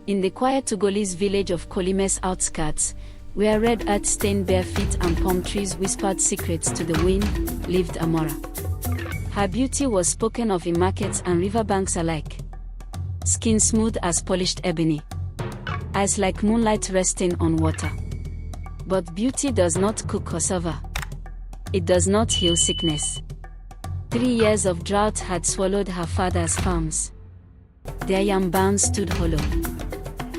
In the quiet Togolese village of Kpalimé's outskirts, where red earth stained bare feet and palm trees whispered secrets to the wind, lived Amara. Her beauty was spoken of in markets and riverbanks alike. Skin smooth as polished ebony. Eyes like moonlight resting on water. But beauty does not cook cassava. It does not heal sickness. 3 years of drought had swallowed her father's farms. Their yam barns stood hollow.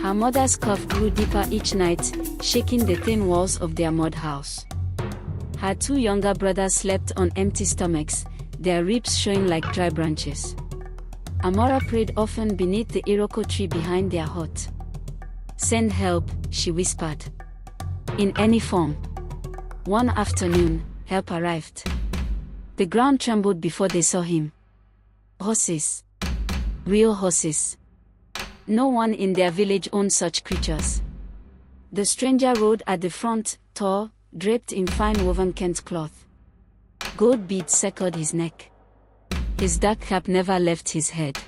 Her mother's cough grew deeper each night, shaking the thin walls of their mud house. Her 2 younger brothers slept on empty stomachs, their ribs showing like dry branches. Amara prayed often beneath the iroko tree behind their hut. "Send help," she whispered. In any form. One afternoon, help arrived. The ground trembled before they saw him. Horses. Real horses. No one in their village owned such creatures. The stranger rode at the front, tall, draped in fine woven Kent cloth. Gold beads circled his neck. His dark cap never left his head.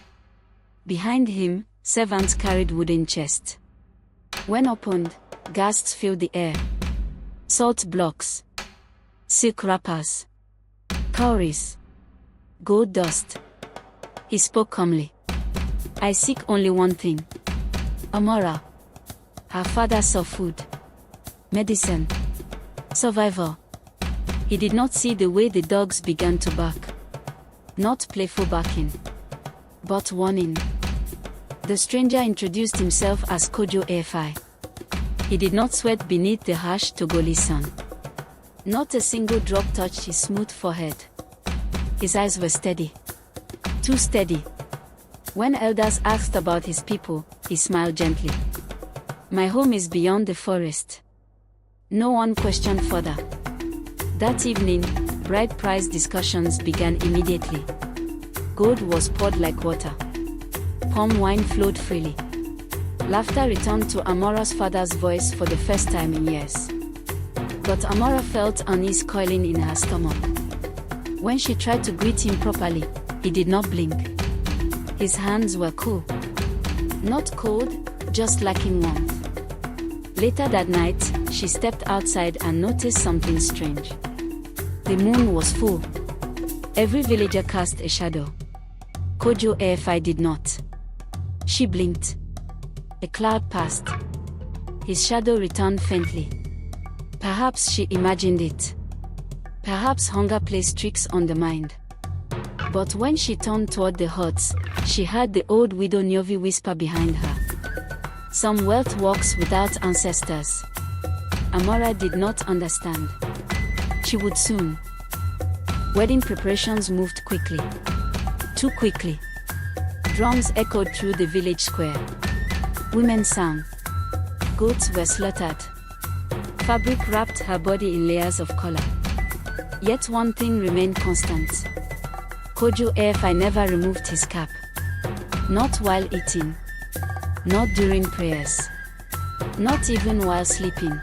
Behind him, servants carried wooden chests. When opened, ghasts filled the air. Salt blocks. Silk wrappers. Cowries. Gold dust. He spoke calmly. "I seek only one thing. Amara." Her father saw food. Medicine. Survival. He did not see the way the dogs began to bark. Not playful barking. But warning. The stranger introduced himself as Kojo Efai. He did not sweat beneath the harsh Togolese sun. Not a single drop touched his smooth forehead. His eyes were steady. Too steady. When elders asked about his people, he smiled gently. "My home is beyond the forest." No one questioned further. That evening, bride price discussions began immediately. Gold was poured like water. Palm wine flowed freely. Laughter returned to Amara's father's voice for the first time in years. But Amara felt unease coiling in her stomach. When she tried to greet him properly, he did not blink. His hands were cool. Not cold, just lacking warmth. Later that night, she stepped outside and noticed something strange. The moon was full. Every villager cast a shadow. Kojo Efai did not. She blinked. A cloud passed. His shadow returned faintly. Perhaps she imagined it. Perhaps hunger plays tricks on the mind. But when she turned toward the huts, she heard the old widow Nyovi whisper behind her. "Some wealth walks without ancestors." Amara did not understand. She would soon. Wedding preparations moved quickly. Too quickly. Drums echoed through the village square. Women sang. Goats were slaughtered. Fabric wrapped her body in layers of color. Yet one thing remained constant. Kojo Efai never removed his cap. Not while eating. Not during prayers. Not even while sleeping.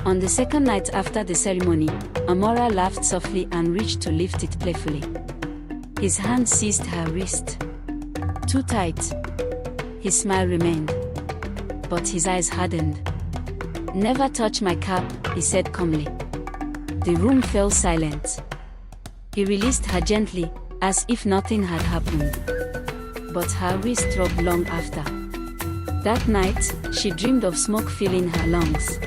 On the second night after the ceremony, Amara laughed softly and reached to lift it playfully. His hand seized her wrist. Too tight. His smile remained. But his eyes hardened. "Never touch my cap," he said calmly. The room fell silent. He released her gently, as if nothing had happened. But her wrist throbbed long after. That night, she dreamed of smoke filling her lungs.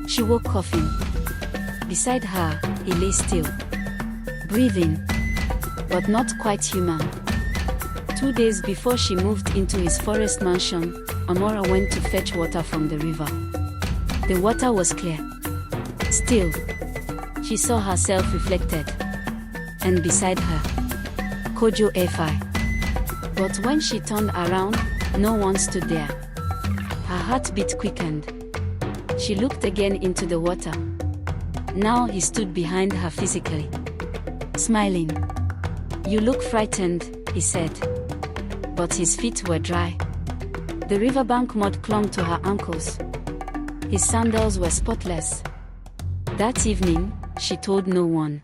She woke coughing. Beside her, he lay still. Breathing. But not quite human. 2 days before she moved into his forest mansion, Amara went to fetch water from the river. The water was clear. Still. She saw herself reflected. And beside her, Kojo Efai. But when she turned around, no one stood there. Her heartbeat quickened. She looked again into the water. Now he stood behind her physically. Smiling. "You look frightened," he said. But his feet were dry. The riverbank mud clung to her ankles. His sandals were spotless. That evening, she told no one.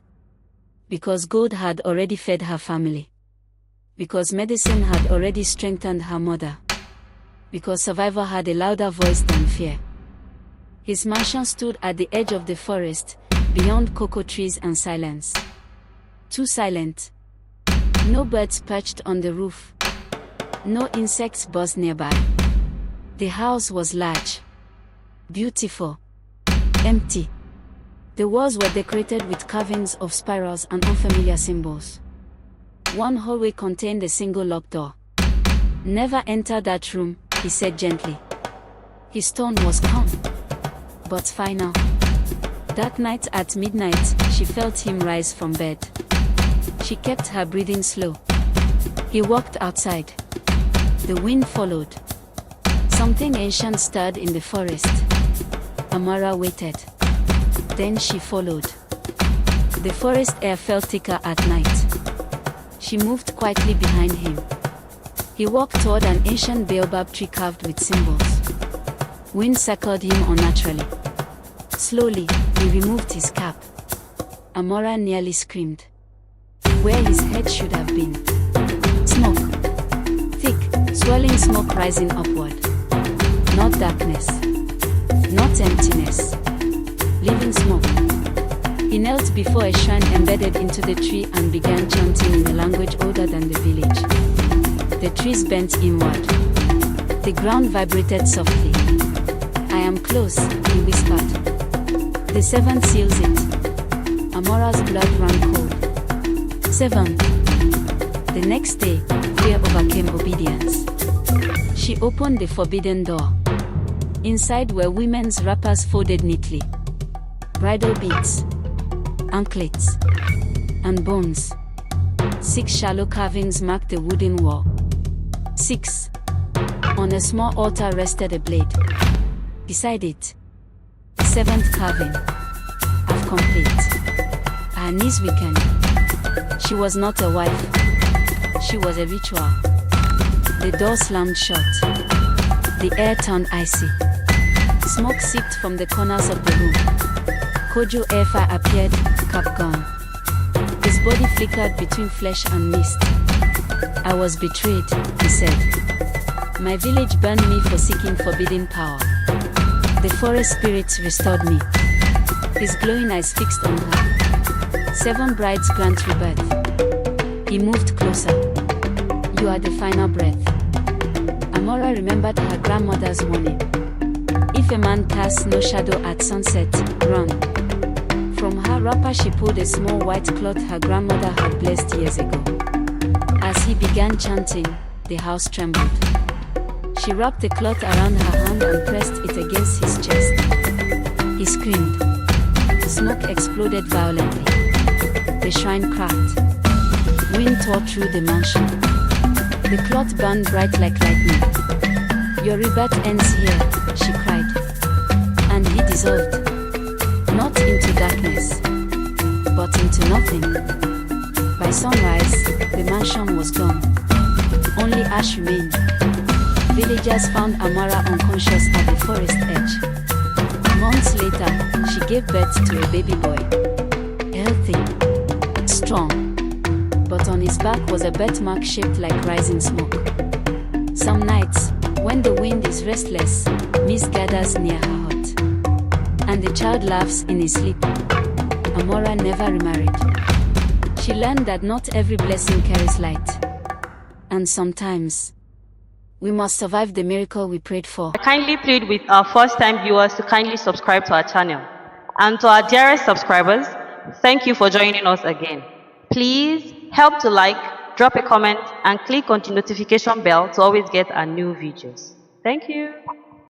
Because gold had already fed her family. Because medicine had already strengthened her mother. because survival had a louder voice than fear. His mansion stood at the edge of the forest, beyond cocoa trees and silence. Too silent. No birds perched on the roof. No insects buzzed nearby. The house was large, beautiful, empty. The walls were decorated with carvings of spirals and unfamiliar symbols. One hallway contained a single locked door. "Never enter that room," he said gently. His tone was calm, but final. That night at midnight, she felt him rise from bed. She kept her breathing slow. He walked outside. The wind followed. Something ancient stirred in the forest. Amara waited. Then she followed. The forest air felt thicker at night. She moved quietly behind him. He walked toward an ancient baobab tree carved with symbols. Wind circled him unnaturally. Slowly, he removed his cap. Amara nearly screamed. Where his head should have been. Smoke. Thick, swirling smoke rising upward. Not darkness. Not emptiness. Living smoke. He knelt before a shrine embedded into the tree and began chanting in a language older than the village. The trees bent inward. The ground vibrated softly. "I am close," he whispered. "The seven seals it." Amara's blood ran cold. 7. The next day, fear overcame obedience. She opened the forbidden door. Inside were women's wrappers folded neatly. Bridal beads, anklets, and bones. 6 shallow carvings marked the wooden wall. 6. On a small altar rested a blade. Beside it, 7th carving, half complete. Her knees weakened. She was not a wife. She was a ritual. The door slammed shut. The air turned icy. Smoke seeped from the corners of the room. Kojo Efa appeared, cap gone. His body flickered between flesh and mist. "I was betrayed," he said. "My village burned me for seeking forbidden power. The forest spirits restored me." His glowing eyes fixed on her. 7 brides grant rebirth. He moved closer. "You are the final breath." Amara remembered her grandmother's warning. "If a man casts no shadow at sunset, run." From her wrapper she pulled a small white cloth her grandmother had blessed years ago. As he began chanting, the house trembled. She wrapped the cloth around her hand and pressed it against his chest. He screamed. Smoke exploded violently. The shrine cracked. Wind tore through the mansion. The cloth burned bright like lightning. "Your rebirth ends here," she cried. And he dissolved. Not into darkness, but into nothing. By sunrise, the mansion was gone. Only ash remained. Villagers found Amara unconscious at the forest edge. Months later, she gave birth to a baby boy. Healthy, strong. But on his back was a birthmark shaped like rising smoke. Some nights, when the wind is restless, mist gathers near her hut. And the child laughs in his sleep. Amara never remarried. She learned that not every blessing carries light. And sometimes, we must survive the miracle we prayed for. I kindly plead with our first-time viewers to kindly subscribe to our channel. And to our dearest subscribers, thank you for joining us again. Please help to like, drop a comment, and click on the notification bell to always get our new videos. Thank you.